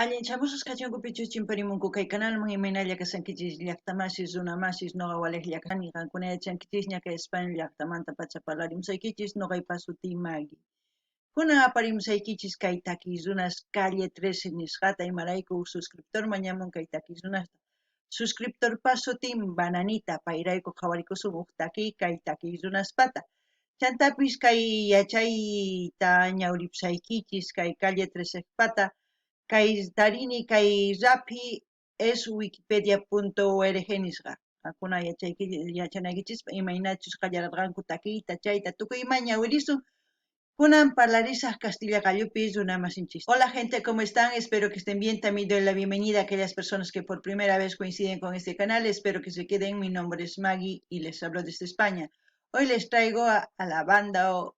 Allinchamusqa kachunkupichu chimparimunku kay canalman imaynalla kasankichis llaqtamasis runamasis noqa waliqlla kani qankuna yachankichisña kay España llaqtamanta pacha parlarimusaykichis noqaypa sutii Maggie. Kunan aparimusaykichis kay takis runas calle 13 nisqata imarayku suscriptorman ñamun kay takis runasta. Suscriptorpa sutin Bananita payrayku qhawarikusun huk taki kay takis runaspata. Chantapis kay yachayta ñawripusaykichis kay calle 13 pata kay tarini kay rapi es wikipedia.org nisqa. Qakuna yachanaykichis imaynachus qallararqanku takiyta chayta tukuy ima ñawirisun kunan parlarisaq Castilla Gallupis runamasinchis. Hola gente, ¿cómo están? Espero que estén bien. También doy la bienvenida a aquellas personas que por primera vez coinciden con este canal. Espero que se queden. Mi nombre es Maggie y les hablo desde España. Hoy les traigo a la banda o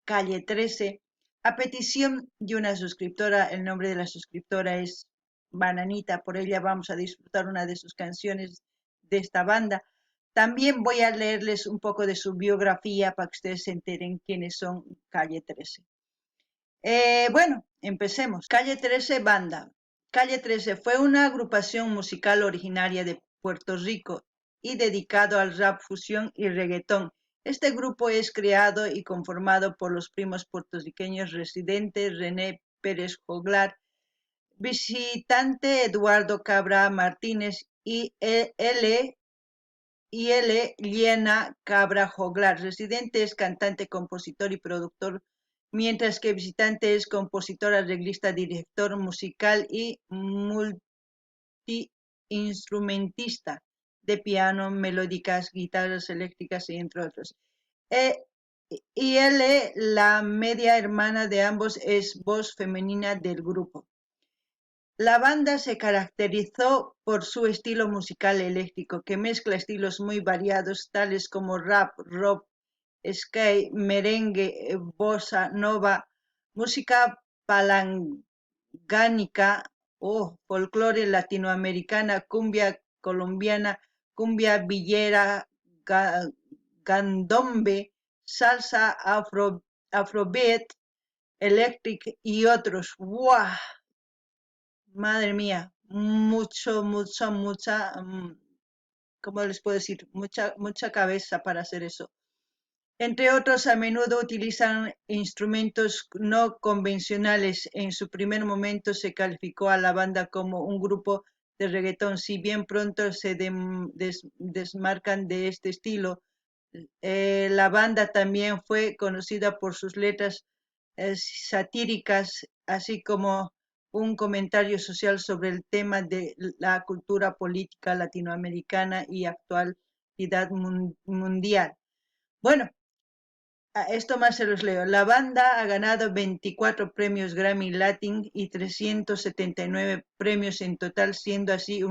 Calle 13 a petición de una suscriptora. El nombre de la suscriptora es Bananita. Por ella vamos a disfrutar una de sus canciones de esta banda. También voy a leerles un poco de su biografía para que ustedes se enteren quiénes son Calle 13. Bueno, empecemos. Calle 13 Banda. Calle 13 fue una agrupación musical originaria de Puerto Rico y dedicado al rap, fusión y reggaetón. Este grupo es creado y conformado por los primos puertorriqueños residentes René Pérez Joglar, visitante Eduardo Cabra Martínez y L. Liena Cabra Joglar. Residente es cantante, compositor y productor, mientras que visitante es compositor, arreglista, director musical y multiinstrumentista de piano, melódicas, guitarras eléctricas y entre otros. Y L, la media hermana de ambos, es voz femenina del grupo. La banda se caracterizó por su estilo musical eléctrico, que mezcla estilos muy variados, tales como rap, rock, ska, merengue, bossa nova, música palangánica o folclore latinoamericana, cumbia colombiana, cumbia villera, candombe, salsa, afrobeat, electric y otros. ¡Wow! Madre mía, mucha, ¿cómo les puedo decir? Mucha cabeza para hacer eso. Entre otros, a menudo utilizan instrumentos no convencionales. En su primer momento se calificó a la banda como un grupo de reggaetón, si bien pronto se desmarcan de este estilo. La banda también fue conocida por sus letras satíricas, así como un comentario social sobre el tema de la cultura política latinoamericana y actualidad mundial. Bueno, esto más se los leo. La banda ha ganado 24 premios Grammy Latin y 379 premios en total, siendo así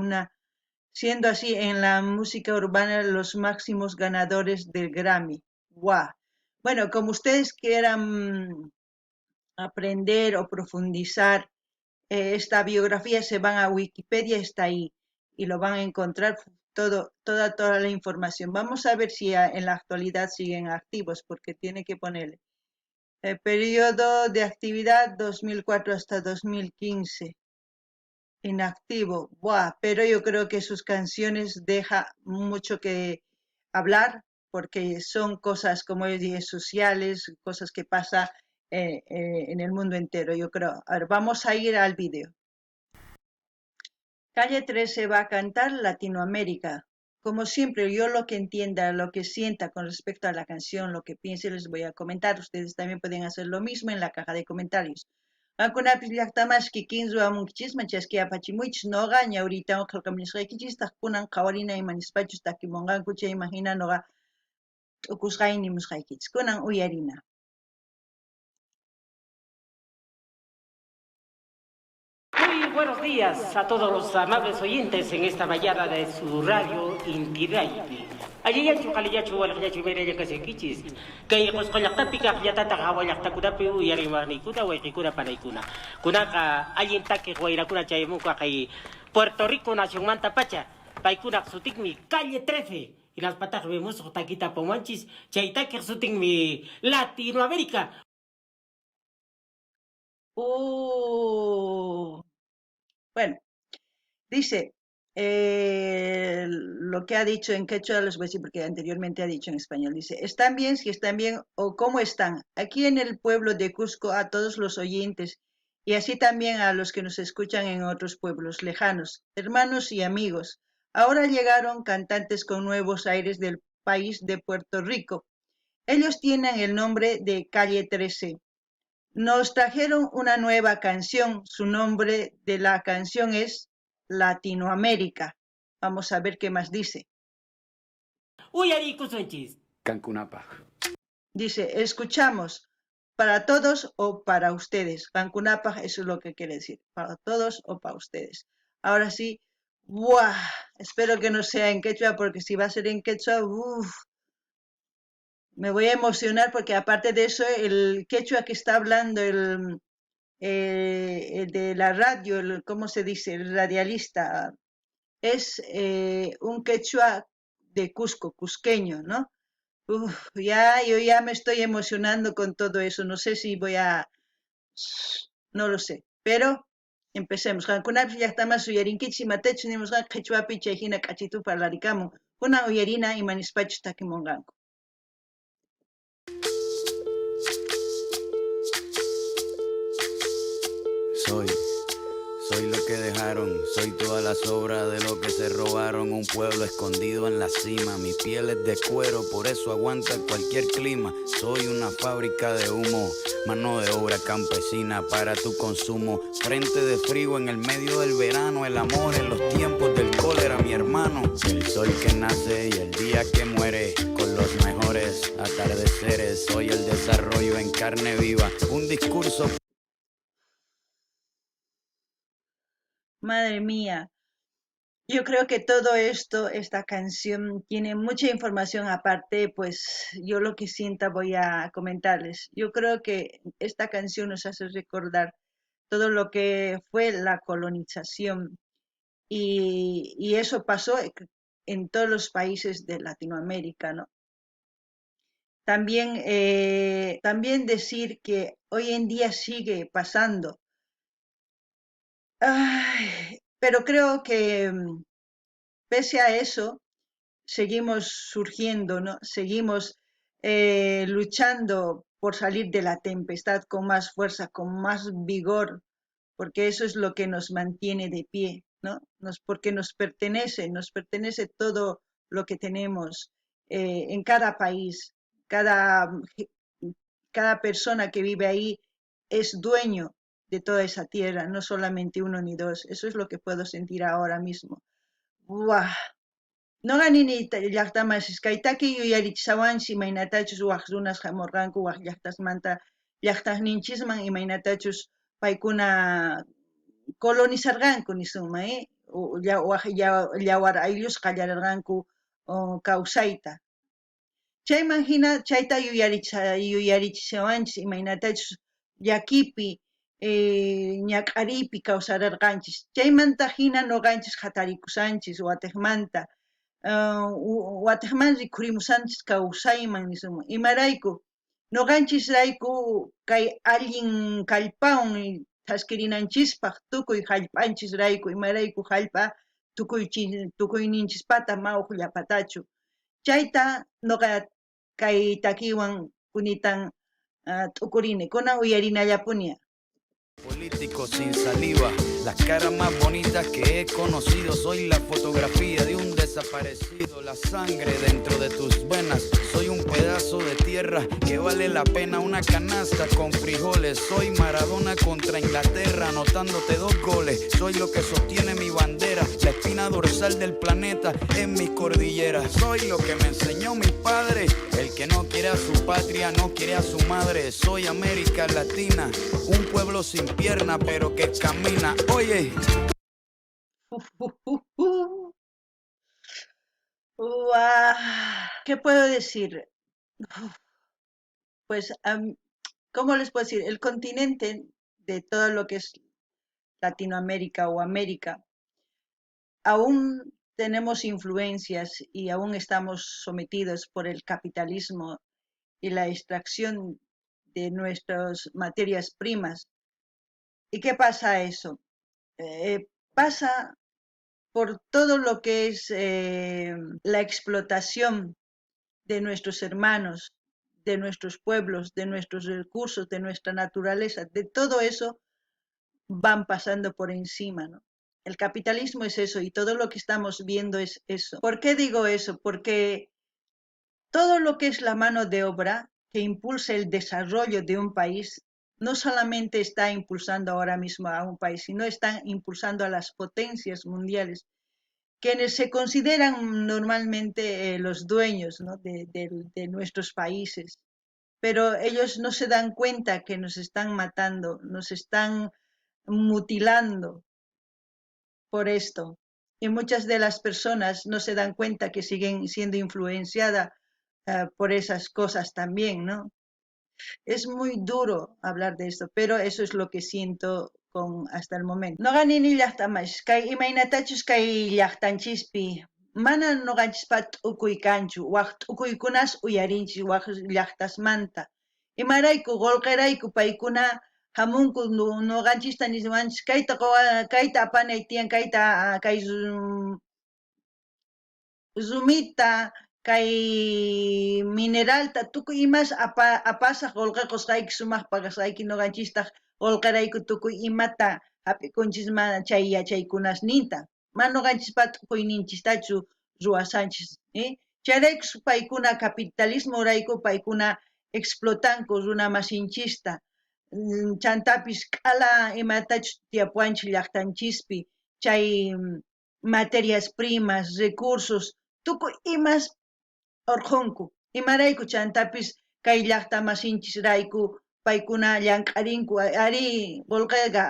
en la música urbana los máximos ganadores del Grammy. ¡Wow! Bueno, como ustedes quieran aprender o profundizar esta biografía, se van a Wikipedia, está ahí y lo van a encontrar toda la información. Vamos a ver si en la actualidad siguen activos, porque tiene que ponerle el periodo de actividad 2004 hasta 2015. Inactivo. Buah, pero yo creo que sus canciones dejan mucho que hablar, porque son cosas, como yo dije, sociales, cosas que pasan en el mundo entero, yo creo. A ver, vamos a ir al vídeo. Calle 13 va a cantar Latinoamérica. Como siempre, yo lo que entienda, lo que sienta con respecto a la canción, lo que piense, les voy a comentar. Ustedes también pueden hacer lo mismo en la caja de comentarios. Ankunapis llaqtamashki kinsu amunkichisman chaskia apachimuchis noqa ñawritawan qillqaminisqaykichis kunan qawarina imanispachus takimunqanku chay imagina noqa t'ukusqayni musqaykichis kunan uyarina. Muy buenos días a todos los amables oyentes en esta mañana de su radio Intidayti. Alliyachu qaliyachu walaqllachu mereya kasinkichis. Kay qusqallaqtapi kaqllatata qhawallaqtakunapi uyariwarniykuna wayqikuna panaykuna. Kunaqa allin takiq wayrakuna chaymunqa kay Puerto Rico nacionmanta pacha. Paykunaq sutinmi Calle 13. Inaspataq vemos taquita pomanchis. Chay takiq sutinmi Latinoamérica. Bueno, dice, lo que ha dicho en quechua, les voy a decir porque anteriormente ha dicho en español. Dice, ¿están bien? Si están bien, o ¿cómo están? Aquí en el pueblo de Cusco, a todos los oyentes, y así también a los que nos escuchan en otros pueblos lejanos, hermanos y amigos. Ahora llegaron cantantes con nuevos aires del país de Puerto Rico. Ellos tienen el nombre de Calle 13. Nos trajeron una nueva canción. Su nombre de la canción es Latinoamérica. Vamos a ver qué más dice. Uyariku Sunchis. Cancunapa. Dice, escuchamos para todos o para ustedes. Cancunapa, eso es lo que quiere decir. Para todos o para ustedes. Ahora sí, ¡buah! Espero que no sea en quechua, porque si va a ser en quechua, me voy a emocionar, porque aparte de eso, el quechua que está hablando el de la radio, ¿cómo se dice? El radialista, es un quechua de Cusco, cusqueño, ¿no? Yo ya me estoy emocionando con todo eso. No sé si voy a, no lo sé, pero empecemos. Hankunapis llaqtaman suyarinkichis imatachus nimusqa qhichwapi chayhina k'achitu parlarikamun. Kunan uyarina imanispachus takimunqanku. Soy lo que dejaron, soy toda la sobra de lo que se robaron. Un pueblo escondido en la cima, mi piel es de cuero, por eso aguanta cualquier clima. Soy una fábrica de humo, mano de obra campesina para tu consumo. Frente de frío en el medio del verano, el amor en los tiempos del cólera, mi hermano. El sol que nace y el día que muere, con los mejores atardeceres. Soy el desarrollo en carne viva, un discurso. Madre mía, yo creo que todo esto, esta canción, tiene mucha información aparte, pues yo lo que sienta voy a comentarles. Yo creo que esta canción nos hace recordar todo lo que fue la colonización y eso pasó en todos los países de Latinoamérica, ¿no? También decir que hoy en día sigue pasando. Ay, pero creo que pese a eso, seguimos surgiendo, ¿no? Seguimos luchando por salir de la tempestad con más fuerza, con más vigor, porque eso es lo que nos mantiene de pie, ¿no? Porque nos pertenece todo lo que tenemos en cada país, cada, cada persona que vive ahí es dueño de toda esa tierra, no solamente uno ni dos. Eso es lo que puedo sentir ahora mismo. ¡Buah! No ganini llaqtamas kaytaki yuyarichishawansi imaynatachus waq runas hamurqanku waq llaqtasmanta llaqtaqninchisman imaynatachus paykuna colonizarqanku nisunman, waq llawar ayllus qallararqanku kawsayta. Chayman hina chayta yuyarichishawanchis imaynatachus llakipi ñak'aripi kawsararqanchis. Chaymanta hina nuqanchis hatarikusanchis watiqmanta. Watiqman rikhurimusanchis kawsayman nisunman. Imarayku nuqanchisrayku kay allin kallpawan taskirinanchispaq tukuy hallp'anchisrayku imarayku hallp'a tukuyninchispata mawaq llapatachu. Chayta nuqa kay takiwan kunitan t'ukurini, kunan uyarinallapuña. Político sin saliva, las caras más bonitas que he conocido. Soy la fotografía de un desaparecido, la sangre dentro de tus venas. Soy un pedazo de tierra que vale la pena una canasta con frijoles. Soy Maradona contra Inglaterra, anotándote 2 goles. Soy lo que sostiene mi bandera, la espina dorsal del planeta en mis cordilleras. Soy lo que me enseñó mi padre, el que no quiere a su patria, no quiere a su madre. Soy América Latina, un pueblo sin pierna pero que camina. Oye. ¿Qué puedo decir? Pues, ¿cómo les puedo decir? El continente de todo lo que es Latinoamérica o América, aún tenemos influencias y aún estamos sometidos por el capitalismo y la extracción de nuestras materias primas. ¿Y qué pasa a eso? pasa por todo lo que es la explotación de nuestros hermanos, de nuestros pueblos, de nuestros recursos, de nuestra naturaleza, de todo eso van pasando por encima, ¿no? El capitalismo es eso y todo lo que estamos viendo es eso. ¿Por qué digo eso? Porque todo lo que es la mano de obra que impulsa el desarrollo de un país no solamente está impulsando ahora mismo a un país, sino está impulsando a las potencias mundiales, quienes se consideran normalmente los dueños, ¿no? de nuestros países, pero ellos no se dan cuenta que nos están matando, nos están mutilando por esto. Y muchas de las personas no se dan cuenta que siguen siendo influenciadas por esas cosas también, ¿no? Es muy duro hablar de esto, pero eso es lo que siento con hasta el momento. No ganini llaqtamash, kay imaynatachus kay llaqtanchispi, mana noqanchispa t'ukuykanchu, waq t'ukuykunas uyarinchis waq llaqtasmanta. Imarayku qolqirayku paykuna hamunku noqanchista niswanchis kayta apanay tiyan, kay rumita, kay mineralta tukuy imas apasaq qolqirqusqayki sumaq paqasqayki noqanchistaq qolqirayku tukuy imata hapikunchis mana chay yachaykunasninta mana noqanchispa t'ukuyninchistachu ruwasanchis, chayrayku paykuna capitalismo rayku paykuna explotanku runa masinchista, chantapis k'ala imatachus tiyapuanchis llaqtanchispi chay materias primas, recursos, tukuy imas orqunku. Imarayku chantapis kay llaqta masinchis rayku paykuna llank'arinku ari qolqiyqa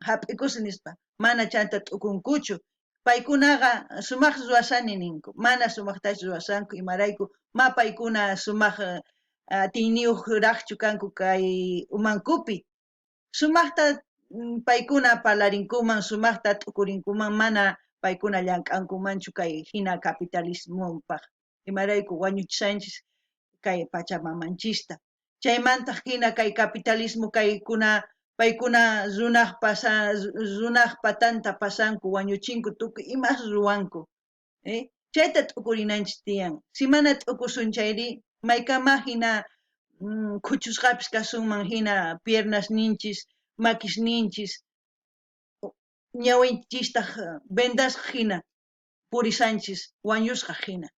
hap'ikusi nispa mana chanta t'ukunkuchu. Paykunaqa sumaq ruwasani ninku, mana sumaqtachu ruwasanku imarayku ma paykuna sumaq tiyniyuq raqchu kanku kay umankupi. Sumaqta paykuna parlarinkuman, sumaqta t'ukurinkuman, mana paykuna llank'ankumanchu kay hina capitalismumpaq. Imarayku wañuchishanchis kay pachamamanchista. Chaymantaq hina kay capitalismo kaykuna paykuna runaq patanta pasanku, wañuchinku, tukuy imas ruwanku, chayta t'ukurinanchis tiyan. Si mana t'ukusun chayri, maykama hina khuchusqapis kasunman hina piernas ninchis, makis ninchis, ñawinchistaq vendasqa hina purisanchis wañusqa hina.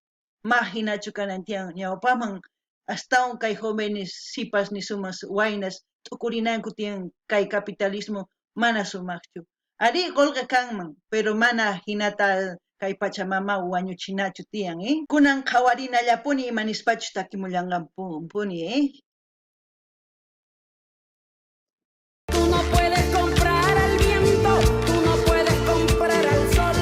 Ma hinachu kanan tiyan ñawpaman astawan kay jóvenes sipas ni sumas waynas t'ukurinanku tiyan kay capitalismo mana sumaqchu. Ari qolqa kanman, pero mana hinata kay Pachamama wañuchinachu tiyan, kunan qhawarinallapuni imanispachus takimullanqapuni, Tú no puedes comprar al viento, tú no puedes comprar al sol,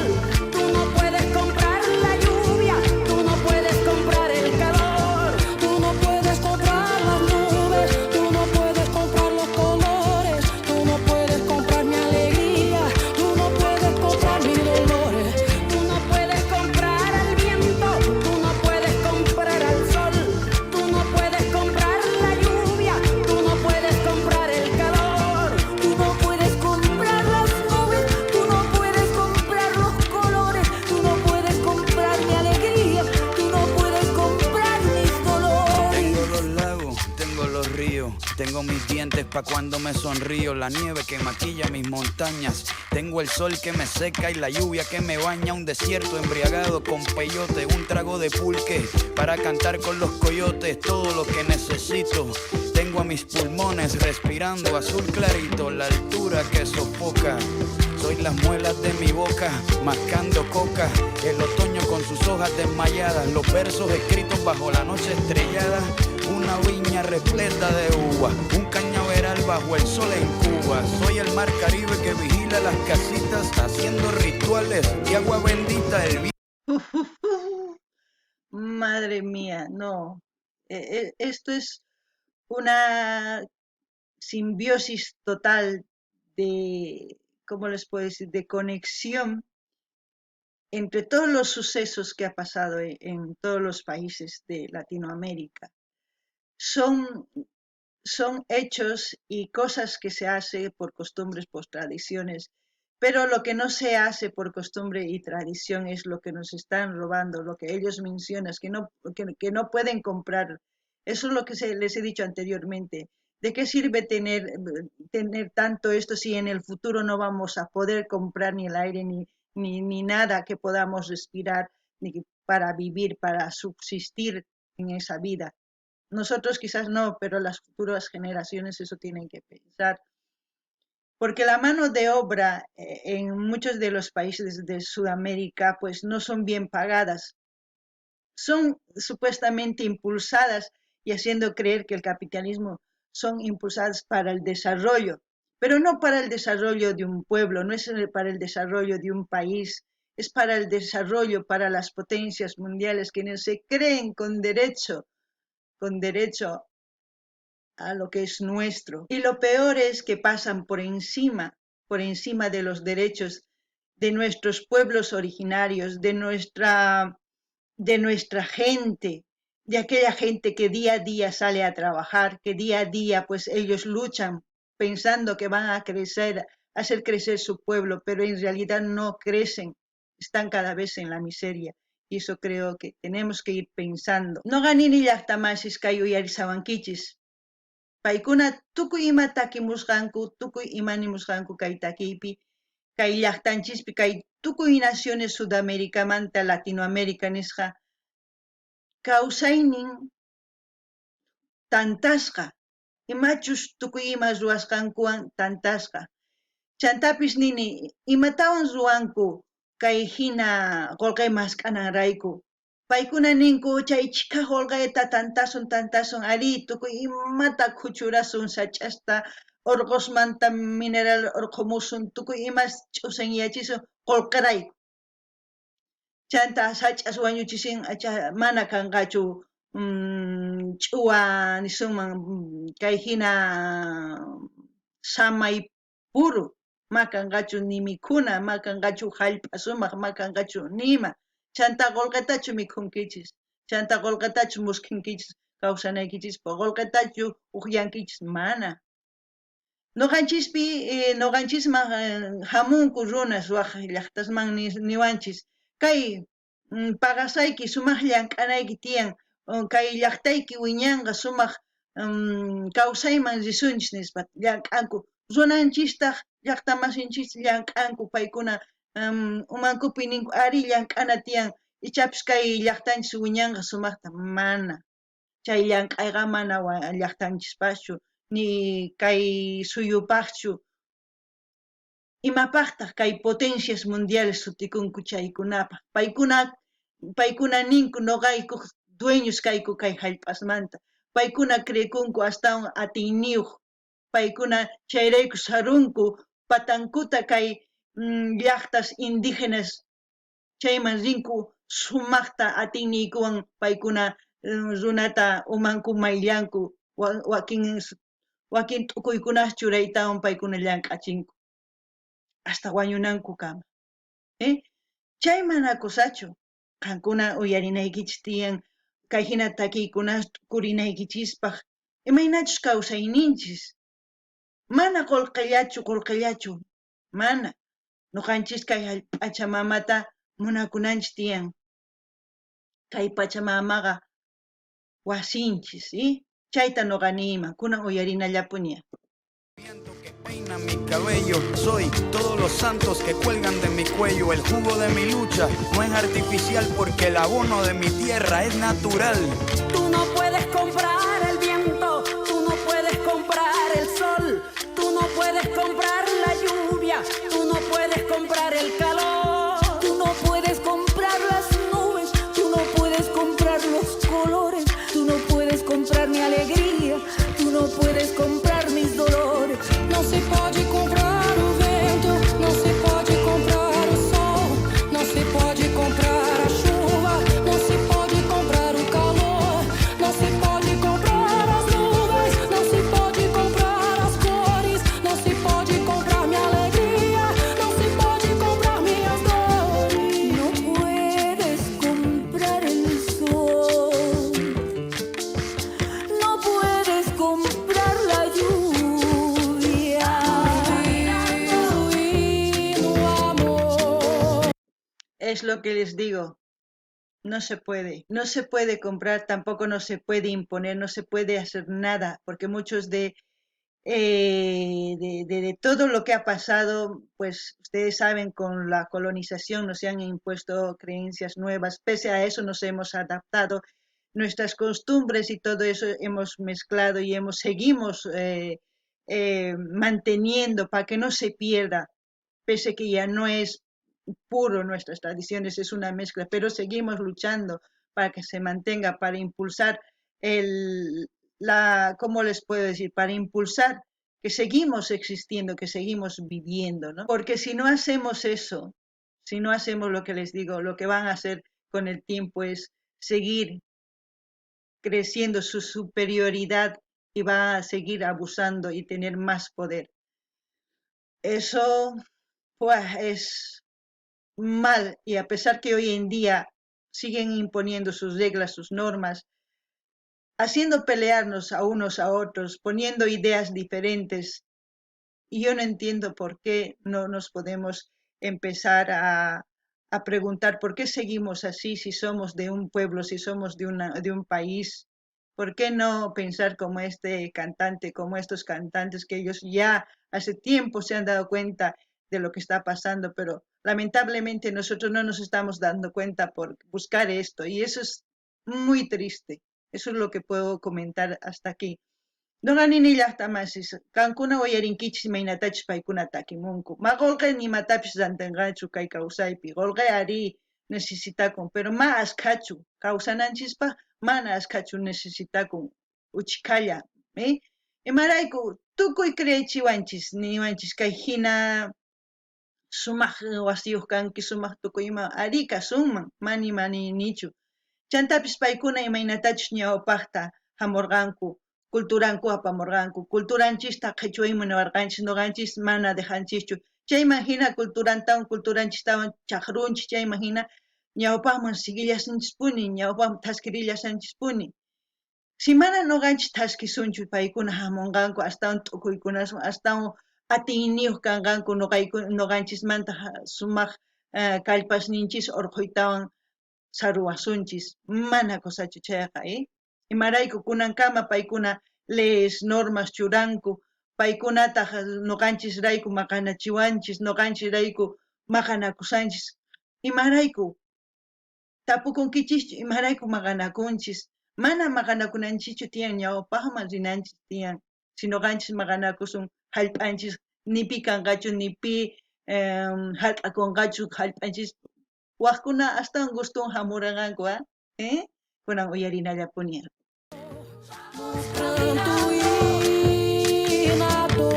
tú no puedes comprar la lluvia, tú no puedes comprar el calor, tú no puedes comprar las nubes, tú no puedes comprar los colores, tú no puedes comprar mi alegría, tú no puedes comprar mis dolores, tú no puedes comprar al viento, tú no puedes comprar al sol, tú no puedes comprar la lluvia, tú no puedes comprar el calor, tú no puedes comprar las nubes, tú no puedes comprar los colores, tú no puedes comprar mi alegría, tú no puedes comprar mis dolores. Tengo los lagos, tengo los ríos, tengo mis dientes pa' cuando me sonrío, la nieve que maquilla mis montañas, tengo el sol que me seca y la lluvia que me baña, un desierto embriagado con peyote, un trago de pulque para cantar con los coyotes, todo lo que necesito. Tengo a mis pulmones respirando azul clarito, la altura que sofoca. Soy las muelas de mi boca, mascando coca, el otoño con sus hojas desmayadas, los versos escritos bajo la noche estrellada, una viña repleta de uva, un cañaveral bajo el sol en Cuba. Soy el mar Caribe que vigila las casitas, haciendo rituales de agua bendita. Madre mía, no. Esto es una simbiosis total de, ¿cómo les puedo decir?, de conexión entre todos los sucesos que ha pasado en todos los países de Latinoamérica. Son hechos y cosas que se hace por costumbres, por tradiciones, Pero lo que no se hace por costumbre y tradición es lo que nos están robando, lo que ellos mencionan, que no pueden comprar. Eso es lo que les he dicho anteriormente. ¿De qué sirve tener tanto esto si en el futuro no vamos a poder comprar ni el aire ni nada que podamos respirar ni para vivir, para subsistir en esa vida? Nosotros quizás no, pero las futuras generaciones eso tienen que pensar. Porque la mano de obra en muchos de los países de Sudamérica pues no son bien pagadas. Son supuestamente impulsadas y haciendo creer que el capitalismo son impulsadas para el desarrollo, pero no para el desarrollo de un pueblo, no es para el desarrollo de un país, es para el desarrollo, para las potencias mundiales que se creen con derecho a lo que es nuestro. Y lo peor es que pasan por encima de los derechos de nuestros pueblos originarios, de nuestra gente, de aquella gente que día a día sale a trabajar, que día a día pues ellos luchan pensando que van a crecer, a hacer crecer su pueblo, pero en realidad no crecen, están cada vez en la miseria. Y eso creo que tenemos que ir pensando. No ganini llaqtamasis kay uyarisawankichis. Paykuna tukuy ima takimusqanku, tukuy imanimusqanku kay takipi, kay llaqtanchispi, kay tukuy naciones Sudamerikamanta, Latinoamérica nisqa, kawsaynin tantasqa, imachus tukuy ima ruwasqankuwan tantasqa. Chantapis nini, imatawan ruwanku kay hina qolqay masqananrayku. Paykuna ninku chay chika holqayta tantasun ari tukuy imata kuchurasun sach'asta urqusmanta mineral urqumusun tukuy imas ch'usanyachisun qolqarayku. Chanta sach'as wañuchisin mana kanqachu ch'uwa nisunman kay hina samay puru ma kanqachu ni mikhuna ma kanqachu hallp'a sumaq ma kanqachu nima. Chanta qolqatachu mikhunkichis, chanta qolqatachu muskinkichis kawsanaykichis, qolqatachu uqllankichis mana. Nuqanchisman hamunku runas waq llaqtasman niwanchis kay paqasayki sumaq llank'anayki tiyan, kay llaqtayki wiñanqa sumaq kawsayman risunchis nispa llank'anku. Runanchistaq llaqtamasinchis llank'anku paykuna umankupi ninku ari llank'ana tiyan ichapis kay llaqtanchis wiñanqa sumaqta mana. Chay llank'ayqa mana llaqtanchispaschu ni kay suyupaqchu. Imapaqtaq kay potencias mundiales sutikunku chaykunapaq. Paykuna ninku noqayku dueños kayku kay hallp'asmanta. Paykuna creekunku astawan atiyniyuq. Paykuna chayrayku sarunku patankuta kay llaqtas indígenas chayman rinku sumaqta atiyniykuwan paykuna runata umanku mayllanku wakin t'ukuykunas churaytawan paykuna llank'achinku hasta wañunanku kama. Chay mana kusachu qankuna uyarinaykichis tiyan kay hina takiykunas tukurinaykichispaq imaynachus kawsayninchis mana qolqillachu mana. Nuqanchis kay Pachamamata munakunanchis tiyan. Kay Pachamamaqa wasinchis, chayta nuqa niyman, kunan uyarinallapuña. Que peina mi cabello, soy todos los santos que cuelgan de mi cuello. El jugo de mi lucha no es artificial porque el abono de mi tierra es natural. Tú no puedes comprar el viento, tú no puedes comprar el sol, tú no puedes comprar la lluvia, tú no puedes comprar el calor, tú no puedes comprar las nubes, tú no puedes comprar los colores, tú no puedes comprar mi alegría, tú no puedes comprar mis dolores. No se pode comprar o vento, no se pode comprar o sol, no se pode comprar a chuva, no se pode comprar o calor, no se pode comprar es lo que les digo, no se puede comprar, tampoco no se puede imponer, no se puede hacer nada, porque muchos de todo lo que ha pasado, pues ustedes saben, con la colonización nos han impuesto creencias nuevas, pese a eso nos hemos adaptado, nuestras costumbres y todo eso hemos mezclado y seguimos manteniendo para que no se pierda, pese que ya no es puro nuestras tradiciones, es una mezcla, pero seguimos luchando para que se mantenga, para impulsar ¿cómo les puedo decir? Para impulsar que seguimos existiendo, que seguimos viviendo, ¿no? Porque si no hacemos eso, si no hacemos lo que les digo, lo que van a hacer con el tiempo es seguir creciendo su superioridad y va a seguir abusando y tener más poder. Eso pues, es mal, y a pesar que hoy en día siguen imponiendo sus reglas, sus normas, haciendo pelearnos a unos a otros, poniendo ideas diferentes, y yo no entiendo por qué no nos podemos empezar a preguntar por qué seguimos así si somos de un pueblo, si somos de un país. ¿Por qué no pensar como este cantante, como estos cantantes que ellos ya hace tiempo se han dado cuenta de lo que está pasando, pero lamentablemente nosotros no nos estamos dando cuenta por buscar esto y eso es muy triste. Eso es lo que puedo comentar hasta aquí. Nuqanini llaqtamasis qankuna uyarinkichis imaynatachis paykuna takimunku. Ma qolqay nimatapis rantinqachu kay kawsaypi. Qolqay ari necesitakun, pero ma askachu kawsananchispaq mana askachu necesitakun uchikalla. Imarayku tukuy crechiwanchis niwanchis kay hina sumaq wasiyuq kanki, sumaq tukuy ima ari kasunman, mani nichu. Chantapis paykuna imaynatachis ñawpaqta hamurqanku, culturanku apamurqanku, culturanchista qhichwayman niwarqanchis, nuqanchis mana dejanchischu. Chayman hina culturanchishtawan chaqrunchis, chayman hina ñawpaqman sigillasanchispuni, ñawpaqman taskirillasanchispuni. Si mana nuqanchis taskisunchu paykuna hamunqanku, astawan t'ukuykunaswan, astawan atiyniyuq kanqanku nuqanchismanta sumaq kallpasninchis urquytawan saruwasunchis, mana kusachu chayqa, imarayku kunankama paykuna leyes, normas churanku, paykunataq nuqanchisrayku maqanachiwanchis, nuqanchisrayku maqanakusanchis, imarayku tapukunkichischu, imarayku maqanakunchis, mana maqanakunanchikchu tiyan ñawpaqman rinanchis tiyan, si nuqanchis maqanakusun hallp'anchis nipi kanqachu, nipi hallp'akunqachu hallp'anchis, waqkuna astawan gustun hamuranqanku, kunan uyarinallapuni. Canto innato,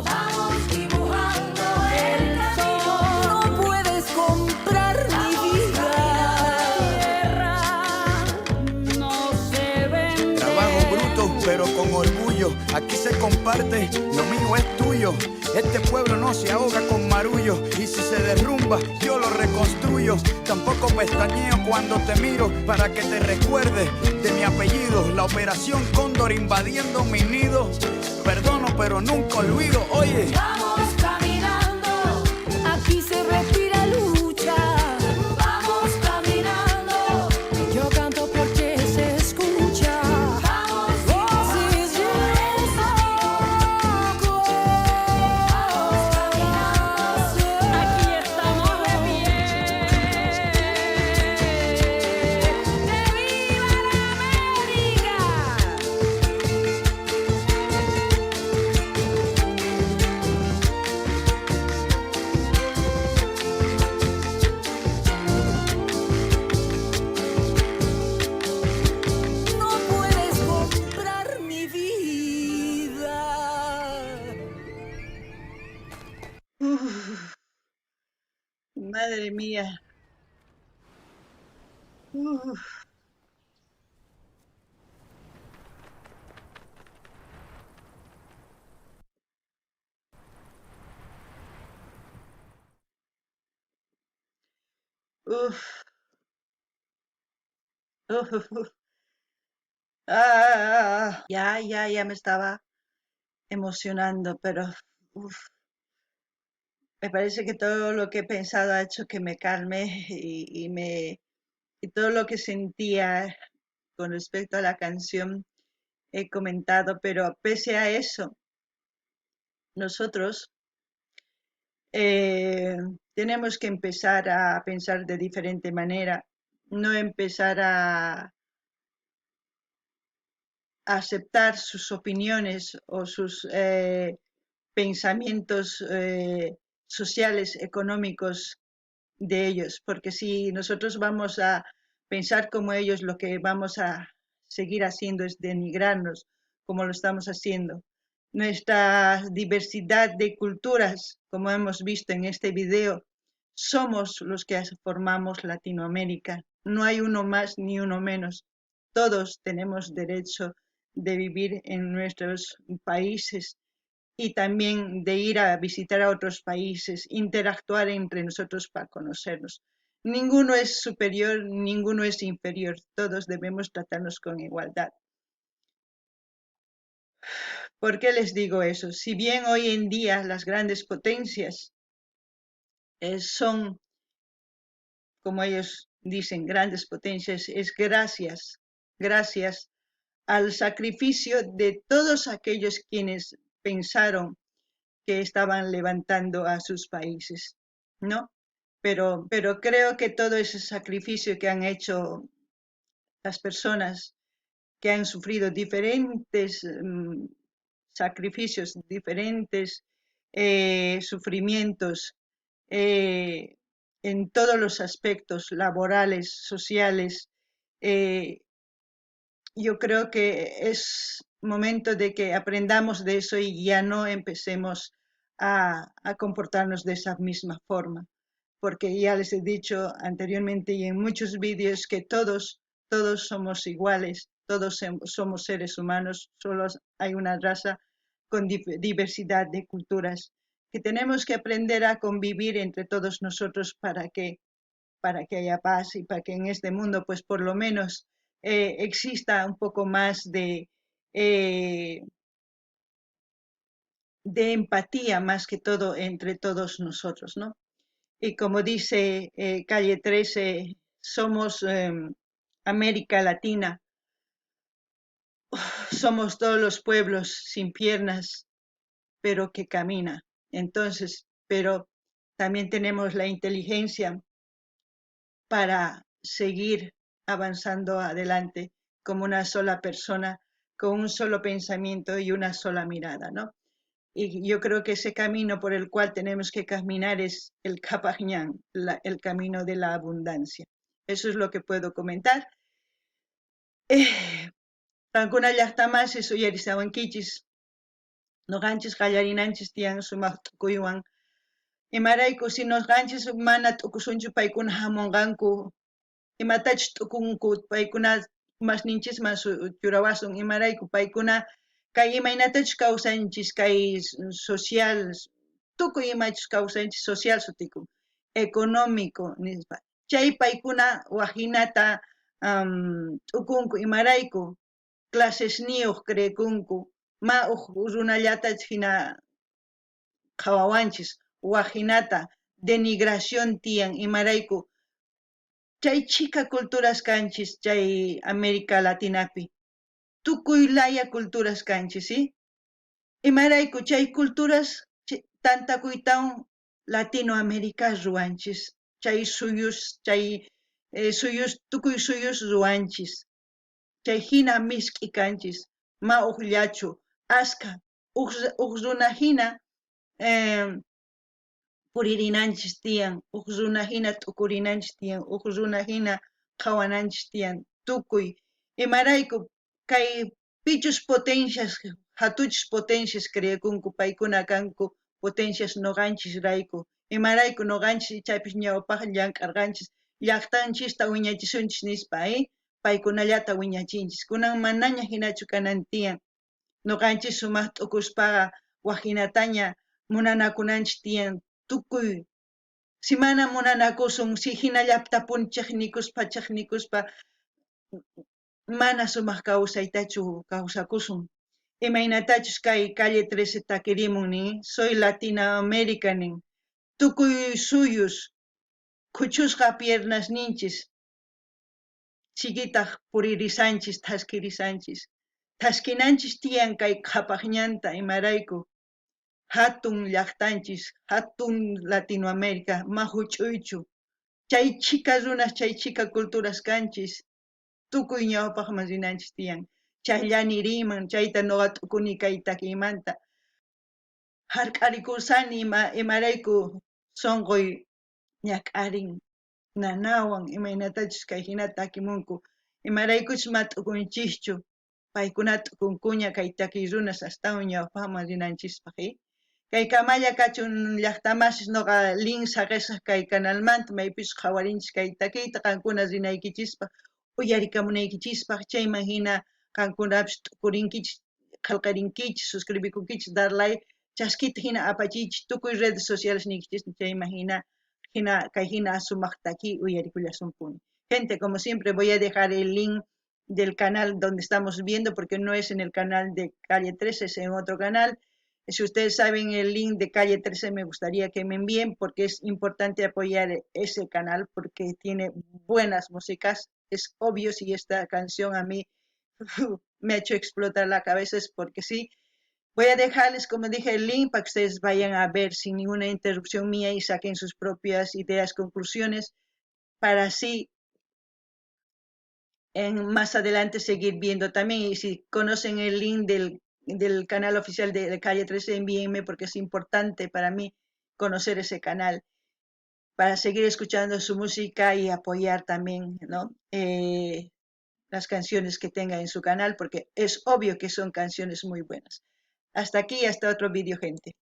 vamos dibujando el sol. No puedes comprar mi vida, tierra no se vende. Trabajo bruto, pero con orgullo. Aquí se comparte, lo mío es tuyo. Este pueblo no se ahoga con marullo. Y si se derrumba, yo lo reconstruyo. Tampoco pestañeo cuando te miro para que te recuerdes de mi apellido. La operación Cóndor invadiendo mi nido. Perdono, pero nunca olvido. Oye, Vamos caminando, aquí se respira lucha. Vamos caminando, yo canto porque se escucha. Vamos voces de loco. Vamos caminando, aquí estamos de pie. ¡Que viva la América! No puedes comprar mi vida. Uf, madre mía. Uf, uf, uf. Ya me estaba emocionando, pero uf, Me parece que todo lo que he pensado ha hecho que me calme y todo lo que sentía con respecto a la canción he comentado, pero pese a eso, nosotros eh, tenemos que empezar a pensar de diferente manera, no empezar a aceptar sus opiniones o sus pensamientos sociales, económicos de ellos, porque si nosotros vamos a pensar como ellos, lo que vamos a seguir haciendo es denigrarnos, como lo estamos haciendo. Nuestra diversidad de culturas, como hemos visto en este video, somos los que formamos Latinoamérica. No hay uno más ni uno menos. Todos tenemos derecho de vivir en nuestros países y también de ir a visitar a otros países, interactuar entre nosotros para conocernos. Ninguno es superior, ninguno es inferior, todos debemos tratarnos con igualdad. ¿Por qué les digo eso? Si bien hoy en día las grandes potencias son, como ellos dicen, grandes potencias, es gracias al sacrificio de todos aquellos quienes pensaron que estaban levantando a sus países, ¿no? Pero creo que todo ese sacrificio que han hecho las personas que han sufrido diferentes sacrificios, diferentes sufrimientos eh, en todos los aspectos laborales, sociales, eh, yo creo que es momento de que aprendamos de eso y ya no empecemos a comportarnos de esa misma forma, porque ya les he dicho anteriormente y en muchos vídeos que todos somos iguales, todos somos seres humanos, solo hay una raza con diversidad de culturas, que tenemos que aprender a convivir entre todos nosotros para que haya paz y para que en este mundo, pues por lo menos exista un poco más eh, de empatía, más que todo entre todos nosotros, ¿no? Y como dice Calle 13, somos América Latina, somos todos los pueblos sin piernas, pero que camina. Entonces, pero también tenemos la inteligencia para seguir avanzando adelante como una sola persona, con un solo pensamiento y una sola mirada, ¿no? Y yo creo que ese camino por el cual tenemos que caminar es el Kapajñán, el camino de la abundancia. Eso es lo que puedo comentar. Kankuna llaqtamansi suyarisawankichis, noqanchis qallarinanchis tiyan sumaq t'ukuywan. Imarayku si noqanchis mana t'ukusunchu paykuna hamunqanku, imatachus t'ukunku paykuna masninchisman churawasun imarayku paykuna kay imaynatachus kawsanchis kay social tukuy imachus kawsanchis social sutikun económico nispa chay paykuna wajinata t'ukunku imarayku clases niyuq crekunku ma uq runallatach hina qhawawanchis wajinata denigración tiyan imarayku chay chica culturas kanchis chay América Latinapi tukuy laya culturas kanchis ¿sí? Imarayku chay culturas tantakuytawan Latinoamérica ruanchis chay suyus tukuy suyus ruanchis chay hina misk'i kanchis ma uqllachu aska uq runa hina puririnanchis tiyan uq runa hina t'ukurinanchis tiyan uq runa hina qhawananchis tiyan tukuy imarayku kay pichus potencias hatuchus potencias creakunku paykuna kanku potencias noqanchis rayku imarayku noqanchis chaypis ñawpaq llamk'arqanchis llaqtanchista wiñachisunchis nispa paykunallata wiñachinchis kunan manaña hinachu kanan tiyan noqanchis sumaq t'ukuspaqa wajinataña munanakunanchis tiyan tukuy si mana munanakusun si hinallaptapun chaqnikuspa mana sumaq kawsaytachu kawsakusun imaynatachus kay calle 13 takirimun nin soy Latinoamérica nin tukuy suyus, kuchusqa piernas ninchis, chiquitaq puririsanchis, taskirisanchis, taskinanchis tiyan kay qhapaqñanta imarayku, hatun llaqtanchis, hatun Latinoamérica, mahuch'uychu, chay chika runas, chay chika culturas kanchis, tukuy ñawpaqman rinanchis tiyan, chayllani riman, chayta nuqa t'ukuni kay takiymanta, hark'arikursani imarayku sunquy ñak'arin, nanawan imaynatachus kay hina takimunku, imaraykuchus ma t'ukunchischu, paykunata t'ukunkuña kay takiy runas astawan ñawpaqman rinanchispaq, kay kamalla kachun llaqtamasish nuqa lin saqisaq kay canalmanta maypis qhawarinchis kay takiyta qankuna rinaykichispa, uyarikamunaykichispaq, chayman hina qankunapish t'ukurinkichis, qillqarinkichis, suscribikunkichis, dar like, chaskita hina apachiychis tukuy redes sociales ninkichismi, chayman hina kay hina sumaq takiy uyarikullasunpuni. Gente, como siempre voy a dejar el link del canal donde estamos viendo, porque no es en el canal de Calle 13, es en otro canal. Si ustedes saben el link de Calle 13, me gustaría que me envíen, porque es importante apoyar ese canal, porque tiene buenas músicas. Es obvio, si esta canción a mí me ha hecho explotar la cabeza, es porque sí. Voy a dejarles, como dije, el link para que ustedes vayan a ver sin ninguna interrupción mía y saquen sus propias ideas, conclusiones, para así más adelante seguir viendo también. Y si conocen el link del canal oficial de Calle 13, envíenme, porque es importante para mí conocer ese canal, para seguir escuchando su música y apoyar también, ¿no? Las canciones que tenga en su canal, porque es obvio que son canciones muy buenas. Hasta aquí, hasta otro vídeo, gente.